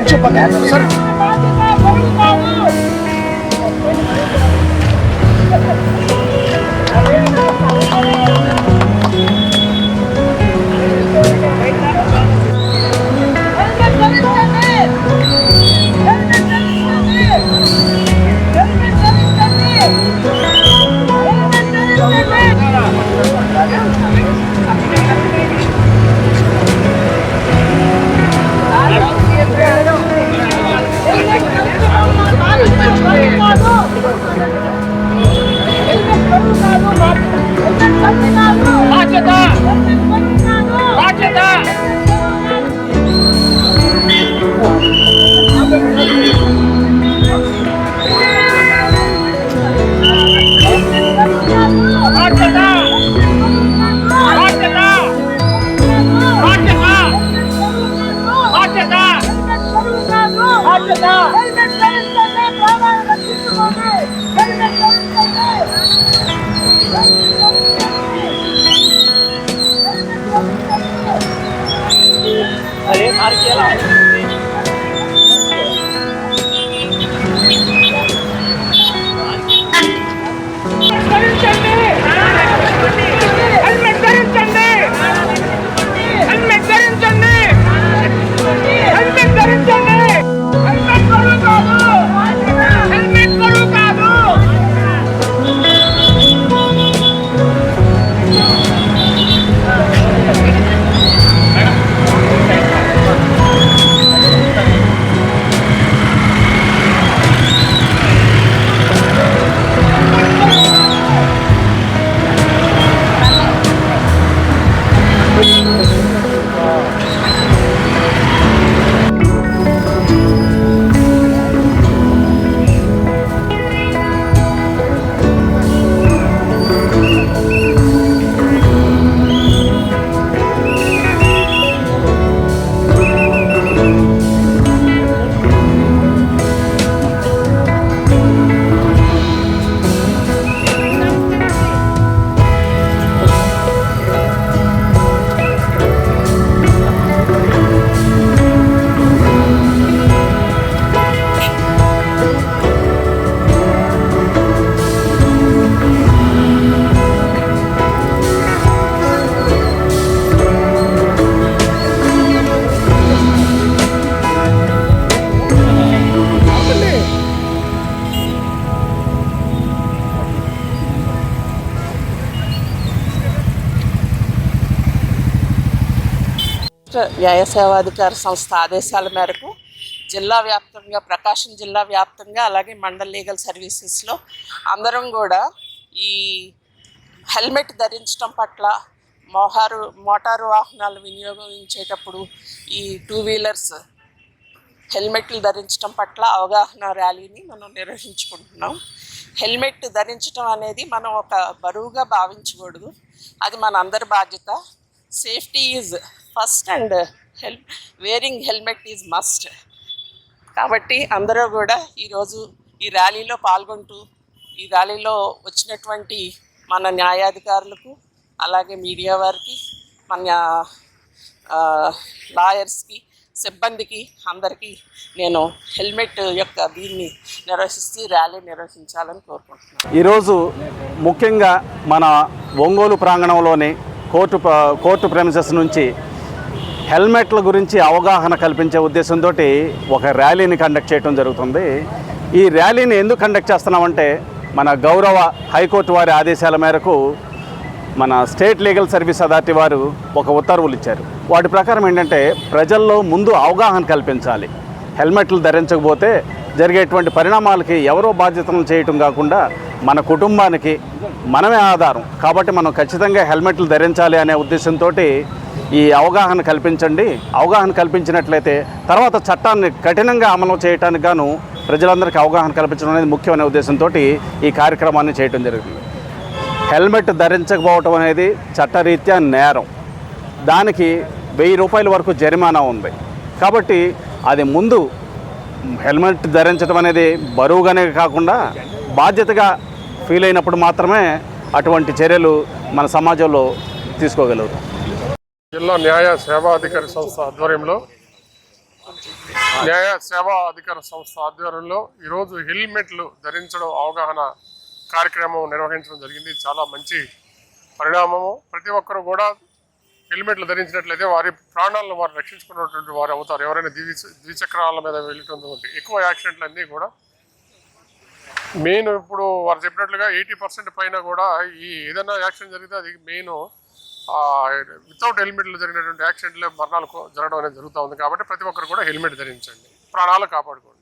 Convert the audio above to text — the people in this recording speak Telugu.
सर अरे मार किया న్యాయ సేవాధికార సంస్థ ఆదేశాల మేరకు జిల్లా వ్యాప్తంగా ప్రకాశం జిల్లా వ్యాప్తంగా అలాగే మండల్ లీగల్ సర్వీసెస్లో అందరం కూడా ఈ హెల్మెట్ ధరించడం పట్ల మోటారు వాహనాలు వినియోగించేటప్పుడు ఈ 2 వీలర్స్ హెల్మెట్లు ధరించడం పట్ల అవగాహన ర్యాలీని మనం నిర్వహించుకుంటున్నాం. హెల్మెట్ ధరించడం అనేది మనం ఒక బరువుగా భావించకూడదు, అది మన అందరి బాధ్యత. Safety is first and wearing helmet is must. కాబట్టి అందరూ కూడా ఈరోజు ఈ ర్యాలీలో పాల్గొంటూ ఈ ర్యాలీలో వచ్చినటువంటి మన న్యాయాధికారులకు అలాగే మీడియా వారికి మన లాయర్స్కి సిబ్బందికి అందరికీ నేను హెల్మెట్ యొక్క దీన్ని నిర్వహిస్తూ ర్యాలీ నిర్వహించాలని కోరుకుంటున్నాను. ఈరోజు ముఖ్యంగా మన ఒంగోలు ప్రాంగణంలోని కోర్టు ప్రెమిసెస్ నుంచి హెల్మెట్ల గురించి అవగాహన కల్పించే ఉద్దేశంతో ఒక ర్యాలీని కండక్ట్ చేయడం జరుగుతుంది. ఈ ర్యాలీని ఎందుకు కండక్ట్ చేస్తున్నామంటే మన గౌరవ హైకోర్టు వారి ఆదేశాల మేరకు మన స్టేట్ లీగల్ సర్వీస్ అథారిటీ వారు ఒక ఉత్తర్వులు ఇచ్చారు. వాటి ప్రకారం ఏంటంటే ప్రజల్లో ముందు అవగాహన కల్పించాలి. హెల్మెట్లు ధరించకపోతే జరిగేటువంటి పరిణామాలకి ఎవరో బాధ్యతలు చేయటం కాకుండా మన కుటుంబానికి మనమే ఆధారం. కాబట్టి మనం ఖచ్చితంగా హెల్మెట్లు ధరించాలి అనే ఉద్దేశంతో ఈ అవగాహన కల్పించండి. అవగాహన కల్పించినట్లయితే తర్వాత చట్టాన్ని కఠినంగా అమలు చేయడానికి గాను ప్రజలందరికీ అవగాహన కల్పించడం అనేది ముఖ్యమైన ఉద్దేశంతో ఈ కార్యక్రమాన్ని చేయడం జరుగుతుంది. హెల్మెట్ ధరించకపోవటం అనేది చట్టరీత్యా నేరం. దానికి 1000 రూపాయల వరకు జరిమానా ఉంది. కాబట్టి అది ముందు హెల్మెట్ ధరించడం అనేది బరువుగానే కాకుండా బాధ్యతగా ఫీల్ అయినప్పుడు మాత్రమే అటువంటి చర్యలు మన సమాజంలో తీసుకోగలుగుతాం. జిల్లా న్యాయ సేవాధికారి సంస్థ ఆధ్వర్యంలో న్యాయ సేవా అధికార సంస్థ ఆధ్వర్యంలో ఈరోజు హెల్మెట్లు ధరించడం అవగాహన కార్యక్రమం నిర్వహించడం జరిగింది. చాలా మంచి పరిణామము. ప్రతి ఒక్కరు కూడా హెల్మెట్లు ధరించినట్లయితే వారి ప్రాణాలను వారు రక్షించుకున్నటువంటి వారు అవుతారు. ఎవరైనా ద్విచక్రాల మీద వెళ్ళేటువంటి ఎక్కువ యాక్సిడెంట్లు అన్నీ కూడా మెయిన్ ఇప్పుడు వారు చెప్పినట్లుగా 80% పైన కూడా ఈ ఏదైనా యాక్సిడెంట్ జరిగితే అది మెయిన్ వితౌట్ హెల్మెట్లు జరిగినటువంటి యాక్సిడెంట్లే మరణాలు జరగడం అనేది జరుగుతూ ఉంది. కాబట్టి ప్రతి ఒక్కరు కూడా హెల్మెట్ ధరించండి, ప్రాణాలు కాపాడుకోండి.